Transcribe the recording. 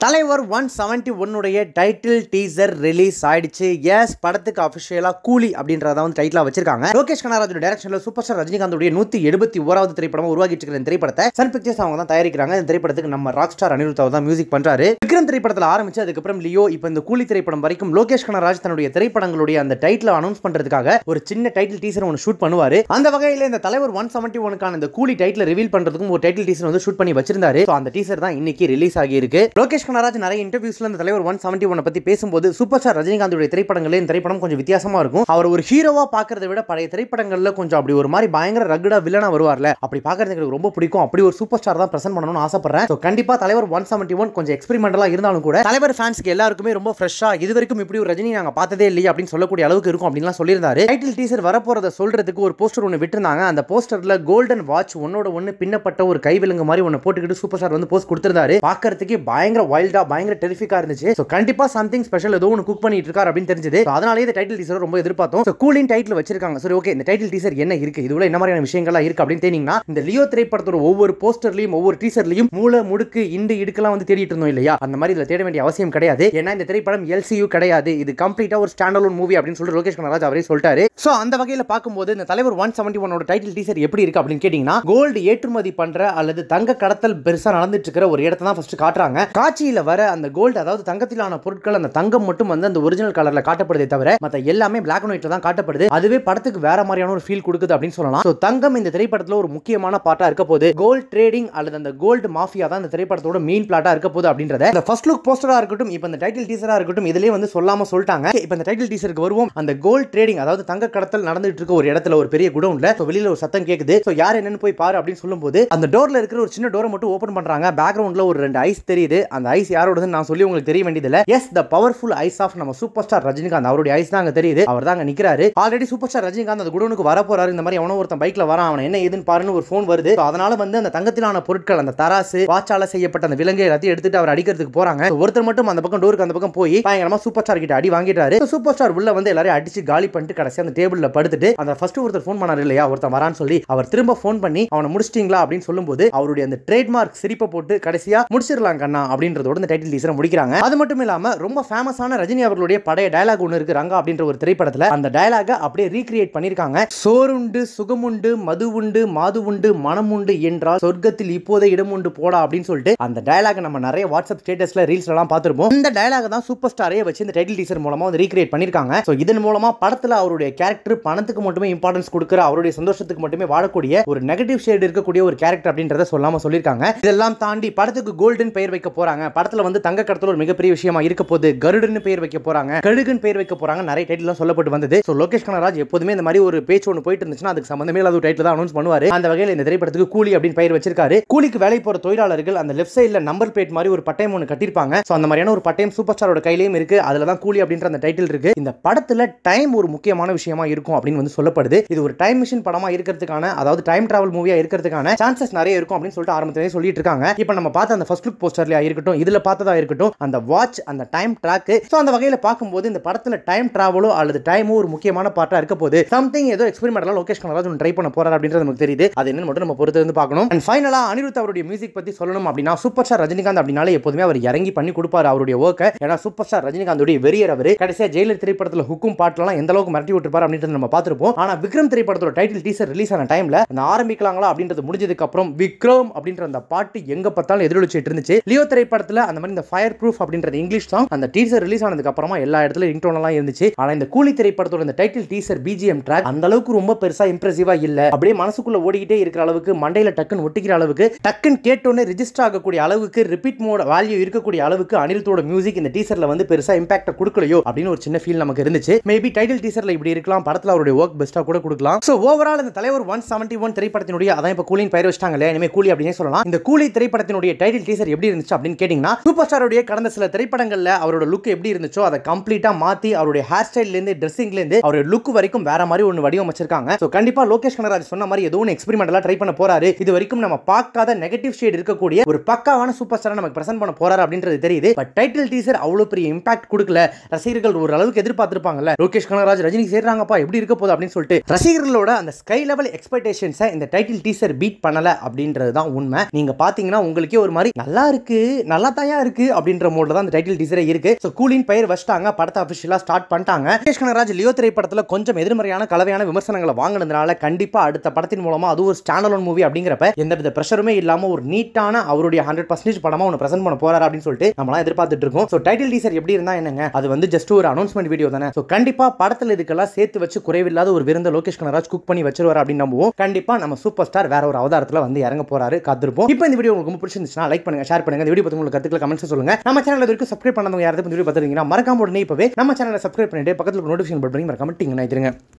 தலைவர் 171 உடைய title teaser release ஆயிடுச்சு. எஸ், படத்துக்கு அபிஷியலா கூலி அப்படின்றத வந்து டைட்டிலா வச்சிருக்காங்க. லோகேஷ் கனகராஜோட டைரக்ஷன்ல சூப்பர் ஸ்டார் ரஜினிகாந்தோட 171வது திரைப்படம் உருவாகிட்டு இருக்கிற திரைப்படத்தை சன் பிக்சர்ஸ் அவங்க தான் தயாரிக்கிறாங்க. இந்த திரைப்படத்துக்கு நம்ம ராக் ஸ்டார் அனிருத் தான் மியூசிக் பண்றாரு. விக்ரம் திரைப்படத்தில் ஆரம்பிச்சு அதுக்கப்புறம் லியோ, இப்போ இந்த கூலி திரைப்படம் வரைக்கும் லோகேஷ் கனகராஜ் தன்னுடைய திரைப்படங்களுடைய அந்த டைட்டில் அனௌன்ஸ் பண்றதுக்காக ஒரு சின்ன டைட்டில் டீசர் ஒன்று ஷூட் பண்ணுவாரு. அந்த வகையில் இந்த தலைவர் 171க்கான இந்த கூலி டைட்டில் ரிவீல் பண்றதுக்கும் ஒரு டைட்டில் டீசர் வந்து ஷூட் பண்ணி வச்சிருந்தாரு. அந்த டீசர் தான் இன்னைக்கு ரிலீஸ் ஆகி இருக்கு. லோகேஷ் கனகராஜ் நிறைய இன்டர்வியூஸ்ல இந்த தலைவர் 171 பத்தி பேசும்போது சூப்பர் ஸ்டார் ரஜினிகாந்தோட திரைப்படங்களே இந்த திரைப்படம் கொஞ்சம் வித்தியாசமா இருக்கும். அவர் ஒரு ஹீரோவா பாக்குறதை விட பழைய திரைப்படங்கள்ல கொஞ்சம் அப்படி ஒரு மாதிரி பயங்கர ரகடா வில்லனா வருவார்ல, அப்படி பாக்குறது எனக்கு ரொம்ப பிடிக்கும். அப்படி ஒரு சூப்பர் ஸ்டார் தான் பிரசன்ட் பண்ணணும்னு ஆசைப்படுறேன். கண்டிப்பா தலைவர் 171 கொஞ்சம் எக்ஸ்பெரிமெண்டலா இருந்தாலும் கூட தலைவர் ஃபேன்ஸ்க்கு எல்லாருக்குமே ரொம்ப ஃப்ரெஷ்ஷா, இது வரைக்கும் இப்படி ஒரு ரஜினி நாங்க பார்த்ததே இல்லையே அப்படின்னு சொல்லக்கூடிய அளவுக்கு இருக்கும் அப்படின்னு சொல்லியிருந்தாரு. டைட்டில் டீசர் வரப்போறத சொல்றதுக்கு ஒரு போஸ்டர் ஒன்று விட்டுருந்தாங்க. அந்த போஸ்டர்ல கோல்டன் வாட்ச் ஒன்னோட ஒன்னு பின்னப்பட்ட ஒரு கைவிலங்கு மாதிரி ஒன்னு போட்டுக்கிட்டு சூப்பர் ஸ்டார் வந்து போஸ்ட் கொடுத்திருந்தாரு. பாக்குறதுக்கு பயங்கர வைல்டா பயங்கர டெரிஃபிக்கா இருந்துச்சு. சோ கண்டிப்பா சம்திங் ஸ்பெஷல் ஏதோ ஒன்னு குக் பண்ணிட்டு இருக்காரு அப்படின்னு தெரிஞ்சது. அதனாலேயே இந்த டைட்டில் டீசர் ரொம்ப எதிர்பார்த்தோம். சோ கூலிங் டைட்டில் வச்சிருக்காங்க. சரி, ஓகே, இந்த டைட்டில் டீசர் என்ன இருக்கு, இதுல என்ன மாதிரியான விஷயங்கள்லாம் இருக்கு அப்படின்னு தேடிங்கன்னா இந்த லியோ திரைப்படத்தோட ஒவ்வொரு போஸ்டர்லயும் ஒவ்வொரு டீசர்லயும் மூல முடுக்கு இண்டு இடுக்கெல்லாம் வந்து தேடிட்டு இருந்தோம் இல்லையா, அந்த மாதிரி இதுல தேட வேண்டிய அவசியம் கிடையாது. ஏன்னா இந்த திரைப்படம் LCU கிடையாது, இது கம்ப்ளீட்டா ஒரு ஸ்டாண்ட் அலோன் மூவி அப்படின்னு சொல்லி லோகேஷ் கனகராஜ் அவரே சொல்லிட்டாரு. சோ அந்த வகையில பார்க்கும்போது இந்த தலைவர் 171 டைட்டில் டீசர் எப்படி இருக்கு அப்படின்னு கேட்டீங்கன்னா, கோல்டு ஏற்றுமதி பண்ற அல்லது தங்க கடத்தல் பெருசா நடந்துட்டு இருக்கிற ஒரு இடத்தை தான் ஃபர்ஸ்ட் காட்டுறாங்க. காட்சியில வர அந்த கோல்டு, அதாவது தங்கத்திலான பொருட்கள், அந்த தங்கம் மட்டும் வந்து அந்த ஒரிஜினல் கலர்ல காட்டப்படுதே தவிர மத்த எல்லாமே பிளாக் அண்ட் ஒயிட்ல தான் காட்டப்படுது. அதுவே படத்துக்கு வேற மாதிரியான ஒரு ஃபீல் கொடுக்குது அப்படின்னு சொல்லலாம். சோ தங்கம் இந்த திரைப்படத்துல ஒரு முக்கியமான பார்ட்டா இருக்க போகுது. கோல்ட் ட்ரேடிங் அல்லது அந்த கோல்டு மாஃபியா தான் இந்த திரைப்படத்தோட மெயின் பிளாட்டா இருக்க போகுது அப்படின்றத இந்த ஃபர்ஸ்ட் லுக் போஸ்டரா இருக்கட்டும், இப்போ இந்த டைட்டில் டீசரா இருக்கட்டும், இதுலயே வந்து சொல்லாம சொல்லிட்டாங்க. இப்போ இந்த டைட்டில் டீசருக்கு வருவோம். அந்த கோல்ட் ட்ரேடிங், அதாவது தங்க கடத்தல் நடந்துட்டு இருக்க ஒரு இடத்துல ஒரு பெரிய குடவுன்ல வெளியில ஒரு சத்தம் கேக்குது. சோ யார் என்னன்னு போய் பாரு அப்படின்னு சொல்லும்போது அந்த டோர்ல இருக்கிற ஒரு சின்ன டோரை மட்டும் ஓபன் பண்றாங்க. பேக்ரவுண்ட்ல ஒரு 2 ஐஸ் தெரியுது. அந்த ஐஸ் யாரோடதுன்னு நான் சொல்லி உங்களுக்கு தெரிய வேண்டியதில்ல. Yes, the powerful eyes of நம்ம சூப்பர் ஸ்டார் ரஜினிகாந்த், அவருடைய ஐஸ் தான் அங்க தெரியுது. அவர் தான் அங்க நிக்கிறாரு. ஆல்ரெடி சூப்பர் ஸ்டார் ரஜினிகாந்த் அந்த குடோனுக்கு வர போறாரு. இந்த மாதிரி அவனோ ஒருத்தன் பைக்ல வரான், அவன் என்ன ஏதுன்னு பாருன்னு ஒரு ஃபோன் வருது. அதனால வந்து அந்த தங்கத்திலான பொருட்கள், அந்த தராசு, வாச்சால செய்யப்பட்ட அந்த விலங்கு எல்லாத்தையும் எடுத்துட்டு அவர் அடிக்கிறதுக்கு போறாங்க. ஒருத்தர் மட்டும் அந்த பக்கம் டோருக்கு அந்த பக்கம் போய் பயங்கரமா சூப்பர் ஸ்டார் கிட்ட அடி வாங்கிட்டாரு. சூப்பர் ஸ்டார் உள்ள வந்து எல்லாரையும் அடிச்சு காலி பண்ணிட்டு கடைசி அந்த டேபிள்ல படுத்துட்டு அந்த ஃபர்ஸ்ட் ஒருத்தர் ஃபோன் பண்ணாரு இல்லையா, ஒருத்தன் வரான்னு சொல்லி அவர் திரும்ப ஃபோன் பண்ணி அவனை முடிச்சிட்டீங்களா அப்படின்னு சொல்லும்போது அவருடைய அந்த ட்ரேட்மார்க் சிரிப்பை போட்டு கடைசியா முடிச்சிடலாம் கண்ணா அப்படின்றதோட இந்த டைட்டில் டீசரை முடிக்கிறாங்க. அது மட்டும் இல்லாம ரொம்ப ஃபேமஸான ரஜினி அவர்களுடைய பழைய டயலாக் ஒன்னு இருக்கு, ரங்கா அப்படின்ற ஒரு திரைப்படத்துல. அந்த டயலாக அப்படியே ரீக்ரியேட் பண்ணிருக்காங்க. சோறுண்டு சுகமுண்டு மது உண்டு மாது உண்டு மனம் உண்டு என்றால் சொர்க்கத்தில் இப்போதே இடம் உண்டு போடா அப்படின்னு சொல்லிட்டு அந்த டயலாக நம்ம நிறைய வாட்ஸ்அப் ஸ்டேட்டஸ்ல ரீல்ஸ்ல எல்லாம் பார்த்திருப்போம். இந்த டயலாக தான் சூப்பர் ஸ்டாரே வச்சு இந்த டைட்டில் டீசர் மூலமா வந்து ரீக்ரியேட் பண்ணிருக்காங்க. சோ இதன் மூலமா படத்துல அவருடைய கேரக்டர் பணத்துக்கு மட்டுமே இம்பார்ட்டன்ஸ் கொடுக்கிற, அவருடைய சந்தோஷத்துக்கு மட்டுமே வாழக்கூடிய ஒரு நெகட்டிவ் ஷேட் இருக்கக்கூடிய ஒரு கேரக்டர் அப்படின்றத சொல்லாம சொல்லிருக்காங்க. இதெல்லாம் தாண்டி படத்துக்கு கோல்டன் பெயர் வைக்க போறாங்க. படத்துல வந்து தங்க கடத்தல் ஒரு மிகப்பெரிய விஷயமா இருக்க போது. கருடன் பெயர் வைக்க போறாங்க, கழுகுன் பெயர் வைக்க போறாங்க, நிறைய டைட்டில் சொல்லப்பட்டு வந்தது. சோ லோகேஷ் கனகராஜ் எப்போதுமே இந்த மாதிரி ஒரு பேச்சு ஒன்று போயிட்டு இருந்துச்சுன்னா அதுக்கு சம்பந்தமே இல்லாத ஒரு டைட்டில் தான் அனௌன்ஸ் பண்ணுவாரு. அந்த வகையில் இந்த திரைப்படத்துக்கு கூலி அப்படின்னு பெயர் வச்சிருக்காரு. கூலிக்கு வேலை போற தொழிலாளர்கள் அந்த லெஃப்ட் சைடுல நம்பர் பிளேட் மாதிரி ஒரு பட்டயம் ஒன்று கட்டிருப்பாங்க. சோ அந்த மாதிரியான ஒரு பட்டயம் சூப்பர் ஸ்டாரோட கையிலயும் இருக்கு. அதுல தான் கூலி அப்படின்ற அந்த டைட்டில் இருக்கு. இந்த படத்துல டைம் ஒரு முக்கியமான விஷயமா இருக்கும் அப்படின்னு வந்து சொல்லப்படுது. இது ஒரு டைம் மிஷின் படமா இருக்கிறதுக்கான, அதாவது டைம் டிராவல் மூவியா இருக்கிறதுக்கான சான்சஸ் நிறைய இருக்கும் அப்படின்னு சொல்லிட்டு ஆரம்பத்திலேயே சொல்லிட்டு இருக்காங்க. இப்போ நம்ம பார்த்த அந்த ஃபர்ஸ்ட் லுக் போஸ்டர்லயா இருக்கட்டும், இதுல பார்த்ததா இருக்கட்டும், அந்த வாட்ச், அந்த டைம் ட்ராக், சோ அந்த வகையில பார்க்கும்போது இந்த படத்துல டைம் டிராவலோ அல்லது டைமோ ஒரு முக்கியமான பார்ட்டா இருக்க போது. சம்திங் ஏதோ எக்ஸ்பெரிமெண்டலா லோகேஷ் கனகராஜ் ட்ரை பண்ண போறாரு அப்படின்றது நமக்கு தெரியுது. அது என்னன்னு மட்டும் நம்ம பொறுத்து வந்து பார்க்கணும். அண்ட் ஃபைனலா அனிருத் அவருடைய மியூசிக் பத்தி சொல்லணும் அப்படின்னா, சூப்பர் ஸ்டார் ரஜினிகாந்த் அப்படினாலே எப்போதுமே அவர் இறங்கி பண்ணி கொடுப்பாரு அவருடைய ஒர்க்கை. ஏன்னா சூப்பர் ஸ்டார் ரஜினிகாந்தோட வெறியர் அவர். கடைசியா ஜெயிலர் திரைப்படத்துல ஹுக்கும் பாட்டுலாம் எந்த அளவுக்கு மிரட்டி விட்டுருப்பாரு அப்படின்றது நம்ம பார்த்திருப்போம். ஆனா விக்ரம் திரைப்படத்தோட டைட்டில் டீசர் ரிலீஸ் ஆன டைம்ல அந்த ஆரம்பிக்கலாங்களா அப்படின்றது முடிஞ்சதுக்கு அப்புறம் விக்ரம் அப்படின்ற அந்த பாட்டு எங்க பார்த்தாலும் எதிரொலிச்சிட்டு இருந்துச்சு. லியோ திரைப்படத்துல அந்த மாதிரி இந்த ஃபயர் ப்ரூஃப் அப்படின்றது இங்கிலீஷ் சாங் அந்த டீசர் ரிலீஸ் ஆனதுக்கு அப்புறமா எல்லா இடத்துல ரிங்டோன் எல்லாம் இருந்துச்சு. ஆனா இந்த கூலி திரைப்படத்தோட இந்த டைட்டில் டீசர் BGM ட்ராக் அந்த அளவுக்கு ரொம்ப பெருசா இம்ப்ரெசிவா இல்ல. அப்படியே மனசுக்குள்ள ஓடிக்கிட்டே இருக்கிற அளவுக்கு, மண்டையில டக்குன்னு ஒட்டிக்கிற அளவுக்கு, டக்குன்னு கேட்டோன்னே ரெஜிஸ்டர் ஆகக்கூடிய அளவுக்கு, ரிப்பீட் மோட் வேல்யூ இருக்கக்கூடிய அளவுக்கு அனிருத்தோட மியூசிக் இந்த டீசர்ல வந்து பெருசா இம்பாக்ட் கொடுக்கலையோ அப்படின்னு ஒரு சின்ன ஃபீல் நமக்கு இருந்துச்சு. மேபி டைட்டில் டீசர்ல இப்படி இருக்கலாம், படத்துல அவருடைய ஒர்க் பெஸ்டா கூட கொடுக்கலாம். சோ ஓவரால் இந்த தலைவர் 171 திரைப்படத்தினுடைய, அதான் இப்ப கூலின் பெயர் வச்சிட்டாங்களே, இனிமே கூலி அப்படினே சொல்லலாம். இந்த கூலி திரைப்படத்தினுடைய டைட்டில் டீசர் எப்படி இருந்துச்சு அப்படின்னு கேட்டீங்கன்னா, சூப்பர் ஸ்டாரோட கடந்த சில திரைப்படங்கள்ல அவரோட லுக் எப்படி இருந்துச்சோ அதை கம்ப்ளீட்டா மாத்தி அவருடைய ஹேர் ஸ்டைல்ல இருந்து ட்ரெஸ்ஸிங்ல இருந்து அவருடைய லுக் வரைக்கும் வேற மாதிரி ஒன்னு வடிவமைச்சிருக்காங்க. சோ கண்டிப்பா லோகேஷ் கனகராஜ் சொன்ன மாதிரி ஏதோ ஒன்னு எக்ஸ்பெரிமெண்டலா ட்ரை பண்ண போறாரு. இது வரைக்கும் நம்ம பார்க்காத நெகட்டிவ் ஷேட் இருக்கக்கூடிய ஒரு பக்காவான சூப்பர் ஸ்டாரை நமக்கு பிரசன்ட் பண்ண போறாரு அப்படின்றது தெரியுது. பட் டைட்டில் டீசர் அவ்வளவு பெரிய இம்பாக்ட் கொடுக்கல. ரசிகர்கள் ஒரு அளவுக்கு எதிர்பார்த்திருப்பாங்கல்ல, லோகேஷ் கனகராஜ் ரஜினி சேர்றாங்கப்பா எப்படி இருக்க போகுது அப்படின்னு சொல்லிட்டு ரசிகர்களோட அந்த ஸ்கை லெவல் எக்ஸ்பெக்டேஷன்ஸை இந்த டைட்டில் டீசர் பீட் பண்ணல அப்படின்றது தான் உண்மை. நீங்க பாத்தீங்கன்னா உங்களுக்கே ஒரு மாதிரி நல்லா இருக்கு, நல்லா தான் இருக்கு அப்படின்ற மோட்ல தான் அந்த டைட்டில் டீசரே இருக்கு. சோ கூலின் பெயர் வச்சிட்டாங்க, படத்தை அபிஷியலா ஸ்டார்ட் பண்ணிட்டாங்க. லோகேஷ் கனகராஜ் லியோ திரைப்படத்துல கொஞ்சம் எதிர்மறையான கலவையான விமர்சனங்களை வாங்கினதுனால கண்டிப்பா அடுத்த படத்தின் மூலமா அது ஒரு ஸ்டாண்ட் அலோன் மூவி அப்படிங்கிறப்ப எந்தவித பிரஷருமே இல்லாம ஒரு நீட்டான அவருடைய 100% படமா ஒன்று பிரசன்ட் பண்ண போறாரு அப்படின்னு சொல்லிட்டு நம்மளாம் எதிர்பார்த்துட்டு இருக்கோம். சோ டைட்டில் டீசர் எப்படி இருந்தா என்னங்க, அது வந்து ஜஸ்ட் ஒரு அனௌன்ஸ்மெண்ட் வீடியோ தானே. சோ கண்டிப்பா படத்துல இதுக்கெல்லாம் சேர்த்து வச்சு குறைவில்லாத ஒரு விருந்த லோகேஷ் கனகராஜ் குக் பண்ணி வச்சிருவாரு அப்படின்னு நம்புவோம். கண்டிப்பா நம்ம சூப்பர் ஸ்டார் வேற ஒரு அவதாரத்துல வந்து இறங்க போறாரு, காத்திருப்போம். இப்போ இந்த வீடியோ உங்களுக்கு பிடிச்சிருந்துச்சுன்னா லைக் பண்ணுங்க, ஷேர் பண்ணுங்க. இந்த வீடியோ பத்தி உங்களுக்கு கருத்துக்களை கமெண்ட்ஸ் சொல்லுங்க. நம்ம சேனல் வரைக்கும் சப்ஸ்கிரைப் பண்ணாதவங்க யாராவது இந்த வீடியோ பார்த்துருக்கீங்கன்னா மறக்காம உடனே இப்பவே நம்ம சேனலை சப்ஸ்கிரைப் பண்ணிட்டு பக்கத்துல நோட்டிஃபிகேஷன் பட்டன் மறக்காம டிங் பண்ணிடுங்க.